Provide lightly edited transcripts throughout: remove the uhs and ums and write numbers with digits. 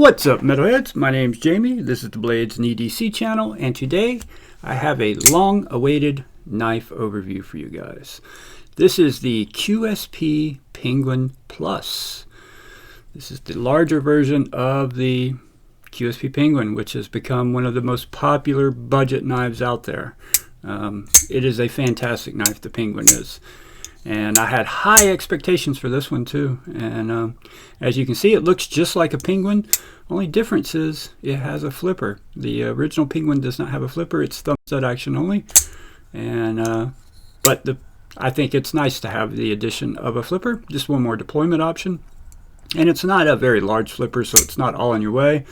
What's up, metalheads? My name's Jamie. This is the BladesAndEDC channel, and today I have a long-awaited knife overview for you guys. This is the QSP Penguin Plus. This is the larger version of the QSP Penguin, which has become one of the most popular budget knives out there. It is a fantastic knife, the Penguin is. And I had high expectations for this one too. And as you can see, it looks just like a Penguin. Only difference is it has a flipper. The original Penguin does not have a flipper. It's thumb stud action only. And I think it's nice to have the addition of a flipper. Just one more deployment option. And it's not a very large flipper, so it's not all in your way.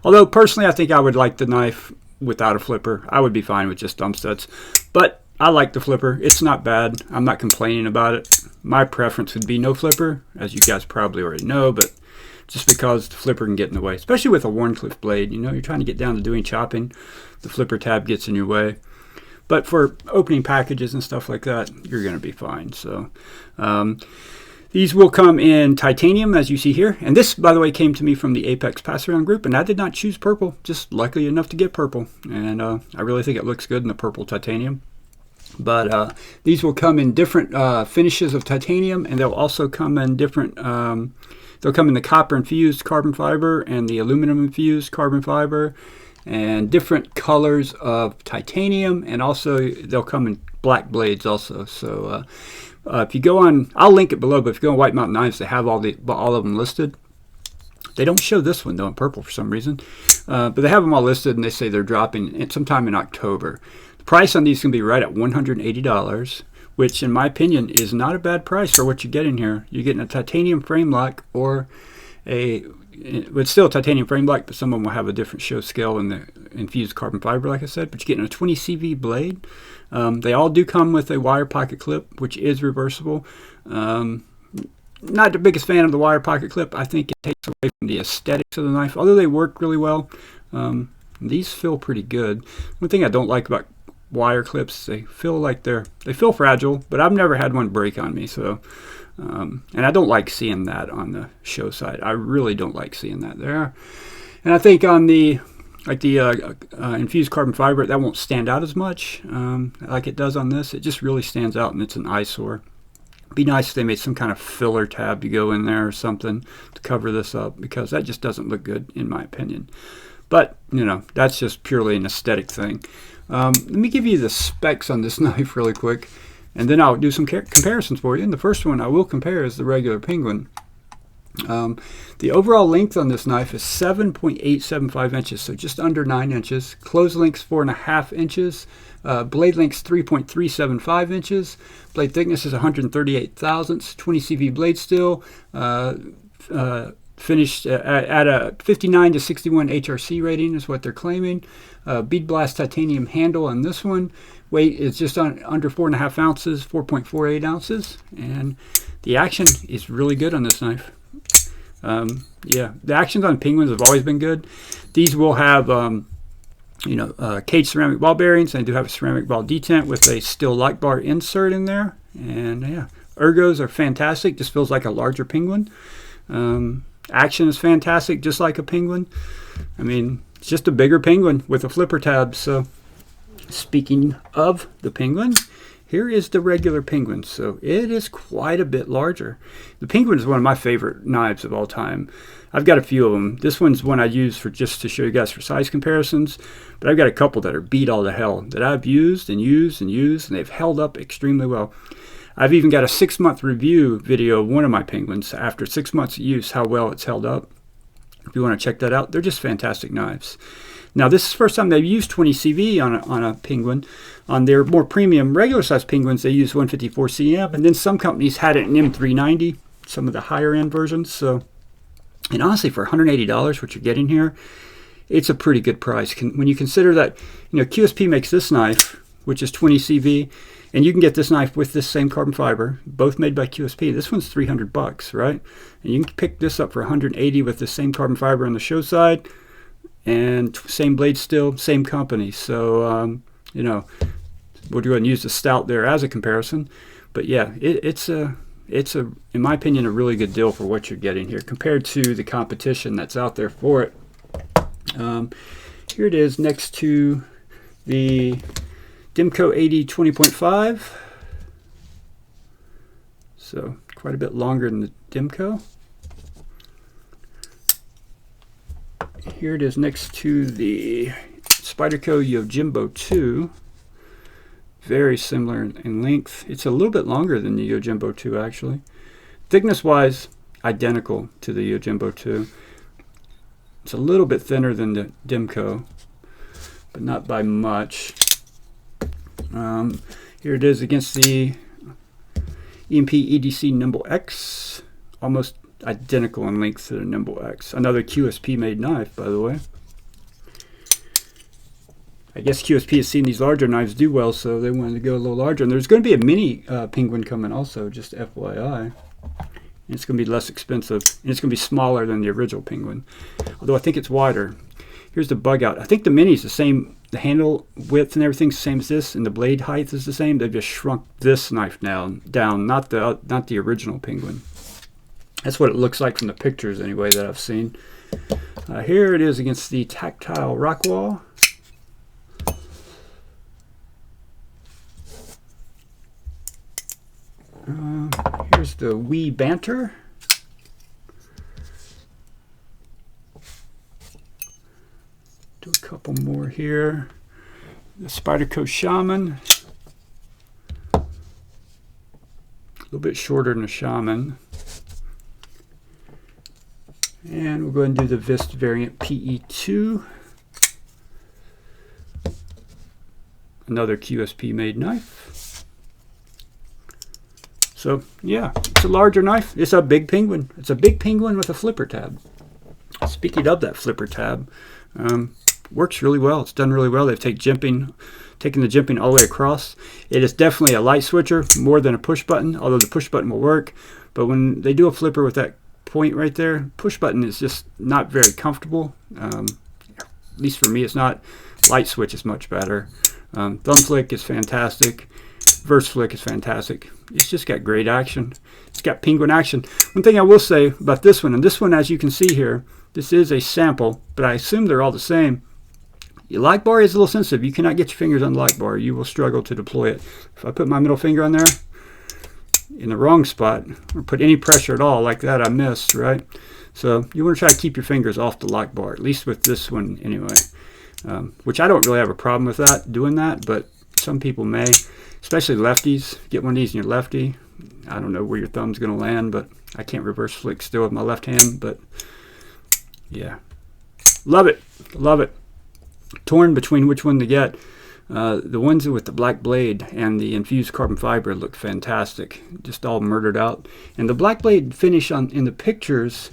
Although personally, I think I would like the knife without a flipper. I would be fine with just thumb studs. But I like the flipper. It's not bad. I'm not complaining about it. My preference would be no flipper, as you guys probably already know, but just because the flipper can get in the way, especially with a Wharncliffe blade. You know, you're trying to get down to doing chopping, the flipper tab gets in your way. But for opening packages and stuff like that, you're going to be fine. So these will come in titanium, as you see here. And this, by the way, came to me from the Apex Pass-Around group, and I did not choose purple, just lucky enough to get purple. And I really think it looks good in the purple titanium. But these will come in different finishes of titanium, and they'll also come in different, they'll come in the copper infused carbon fiber and the aluminum infused carbon fiber, and different colors of titanium, and also they'll come in black blades also. So if you go on, I'll link it below, but if you go on White Mountain Knives, they have all of them listed. They don't show this one though in purple for some reason, but they have them all listed, and they say they're dropping sometime in October. The price on these can be right at $180, which in my opinion is not a bad price for what you get in here. You're getting a titanium frame lock, or it's still a titanium frame lock, but some of them will have a different show scale in the infused carbon fiber, like I said. But you're getting a 20 CV blade. They all do come with a wire pocket clip, which is reversible. Not the biggest fan of the wire pocket clip. I think it takes away from the aesthetics of the knife, although they work really well. These feel pretty good. One thing I don't like about wire clips, they feel fragile, but I've never had one break on me. So and I don't like seeing that on the show side. I really don't like seeing that there. And I think on the infused carbon fiber, that won't stand out as much like it does on this. It just really stands out, and it's an eyesore. It'd be nice if they made some kind of filler tab to go in there or something to cover this up, because that just doesn't look good in my opinion. But you know, that's just purely an aesthetic thing. Let me give you the specs on this knife really quick, and then I'll do some comparisons for you. And the first one I will compare is the regular Penguin. The overall length on this knife is 7.875 inches, so just under 9 inches. Closed length 4.5 inches. Blade length 3.375 inches. Blade thickness is 138 thousandths. 20 CV blade steel. Finished at a 59 to 61 HRC rating is what they're claiming. Bead blast titanium handle on this one. Weight is just under 4.5 ounces, 4.48 ounces. And the action is really good on this knife. Yeah, the actions on Penguins have always been good. These will have cage ceramic ball bearings. They do have a ceramic ball detent with a steel light bar insert in there. And yeah, ergos are fantastic. Just feels like a larger Penguin. Action is fantastic, just like a Penguin. I mean, it's just a bigger Penguin with a flipper tab. So speaking of the Penguin, here is the regular Penguin. So it is quite a bit larger. The Penguin is one of my favorite knives of all time. I've got a few of them. This one's one I use for just to show you guys for size comparisons, but I've got a couple that are beat all to hell that I've used and used and used, and they've held up extremely well. I've even got a 6-month review video of one of my Penguins after 6 months of use, how well it's held up. If you want to check that out, they're just fantastic knives. Now, this is the first time they've used 20 CV on a Penguin. On their more premium, regular size Penguins, they use 154 cm, and then some companies had it in M390, some of the higher end versions. So, and honestly, for $180, what you're getting here, it's a pretty good price. When you consider that, you know, QSP makes this knife, which is 20 CV, and you can get this knife with this same carbon fiber, both made by QSP. This one's $300, right? And you can pick this up for $180 with the same carbon fiber on the show side, and same blade steel, same company. So, you know, we'll go ahead and use the stout there as a comparison. But yeah, it's it's in my opinion, a really good deal for what you're getting here compared to the competition that's out there for it. Here it is next to the Dimco 80 20.5. So quite a bit longer than the Dimco. Here it is next to the Spyderco Yojimbo 2. Very similar in length. It's a little bit longer than the Yojimbo 2 actually. Thickness wise, identical to the Yojimbo 2. It's a little bit thinner than the Dimco, but not by much. Here it is against the EMP EDC Nimble X. Almost identical in length to the Nimble X. Another QSP made knife, by the way. I guess QSP has seen these larger knives do well, so they wanted to go a little larger. And there's going to be a mini Penguin coming also, just FYI. And it's going to be less expensive, and it's going to be smaller than the original Penguin, although I think it's wider. Here's the bug out. I think the mini is the same. The handle width and everything's the same as this, and the blade height is the same. They've just shrunk this knife down, not the original Penguin. That's what it looks like from the pictures anyway that I've seen. Here it is against the Tactile Rockwall. Here's the Wee Banter. Do a couple more here. The Spyderco Shaman. A little bit shorter than a Shaman. And we'll go ahead and do the Vist variant PE2. Another QSP made knife. So yeah, it's a larger knife. It's a big Penguin. It's a big Penguin with a flipper tab. Speaking of that flipper tab, works really well. It's done really well. They've taken the jimping all the way across. It is definitely a light switcher more than a push button, although the push button will work. But when they do a flipper with that point right there, push button is just not very comfortable. At least for me, it's not. Light switch is much better. Thumb flick is fantastic. Verse flick is fantastic. It's just got great action. It's got Penguin action. One thing I will say about this one, and this one, as you can see here, this is a sample, but I assume they're all the same. Your lock bar is a little sensitive. You cannot get your fingers on the lock bar. You will struggle to deploy it. If I put my middle finger on there in the wrong spot, or put any pressure at all like that, I missed, right? So you want to try to keep your fingers off the lock bar, at least with this one anyway. Which I don't really have a problem with that, doing that, but some people may. Especially lefties. Get one of these in your lefty. I don't know where your thumb's going to land, but I can't reverse flick still with my left hand. But yeah, love it, love it. Torn between which one to get. The ones with the black blade and the infused carbon fiber look fantastic, just all murdered out. And the black blade finish in the pictures,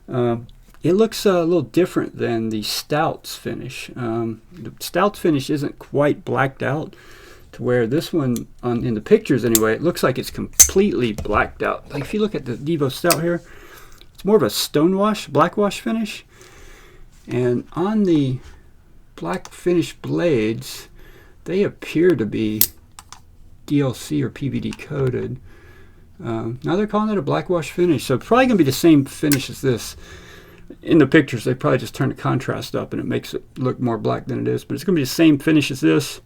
it looks a little different than the Stouts finish. The Stouts finish isn't quite blacked out, to where this one, in the pictures anyway, it looks like it's completely blacked out. Like if you look at the Devo Stout here, it's more of a stonewash, blackwash finish. And on the black finish blades, they appear to be DLC or PVD coated. Now they're calling it a blackwash finish, so it's probably going to be the same finish as this. In the pictures, they probably just turn the contrast up and it makes it look more black than it is, but it's going to be the same finish as this.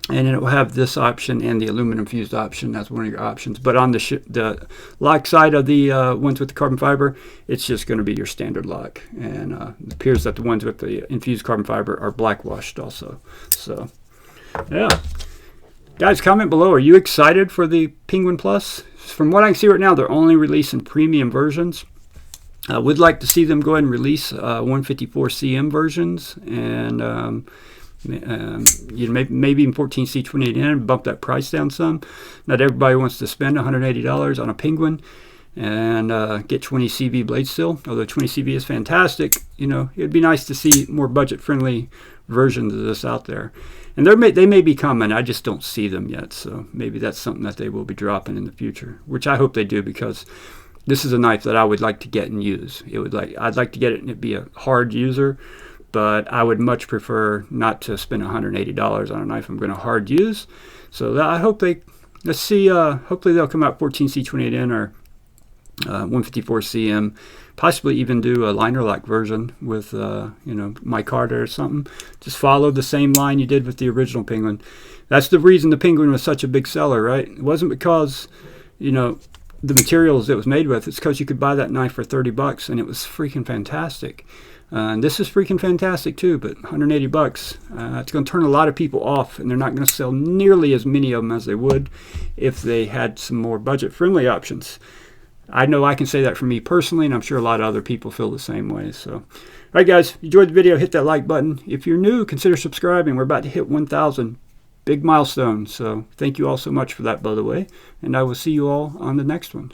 And then it will have this option and the aluminum fused option. That's one of your options. But on the lock side of the ones with the carbon fiber, it's just going to be your standard lock. And it appears that the ones with the infused carbon fiber are blackwashed also. So, yeah. Guys, comment below. Are you excited for the Penguin Plus? From what I can see right now, they're only releasing premium versions. I would like to see them go ahead and release 154 CM versions. And maybe even 14C28N, bump that price down some. Not everybody wants to spend $180 on a Penguin and get 20 CV blade steel. Although 20 CV is fantastic, you know, it'd be nice to see more budget-friendly versions of this out there. And they may be coming. I just don't see them yet. So maybe that's something that they will be dropping in the future, which I hope they do, because this is a knife that I would like to get and use. I'd like to get it and it'd be a hard user. But I would much prefer not to spend $180 on a knife I'm going to hard use. So I hope they let's see, hopefully they'll come out 14C28N or 154CM, possibly even do a liner lock version with you know, micarta or something. Just follow the same line you did with the original Penguin. That's the reason the Penguin was such a big seller, right? It wasn't because, you know, the materials it was made with. It's because you could buy that knife for 30 bucks and it was freaking fantastic. And this is freaking fantastic too, but 180 bucks, it's going to turn a lot of people off, and they're not going to sell nearly as many of them as they would if they had some more budget-friendly options. I know I can say that for me personally, and I'm sure a lot of other people feel the same way. So, all right, guys, if you enjoyed the video, hit that like button. If you're new, consider subscribing. We're about to hit 1,000. Big milestone. So thank you all so much for that, by the way. And I will see you all on the next one.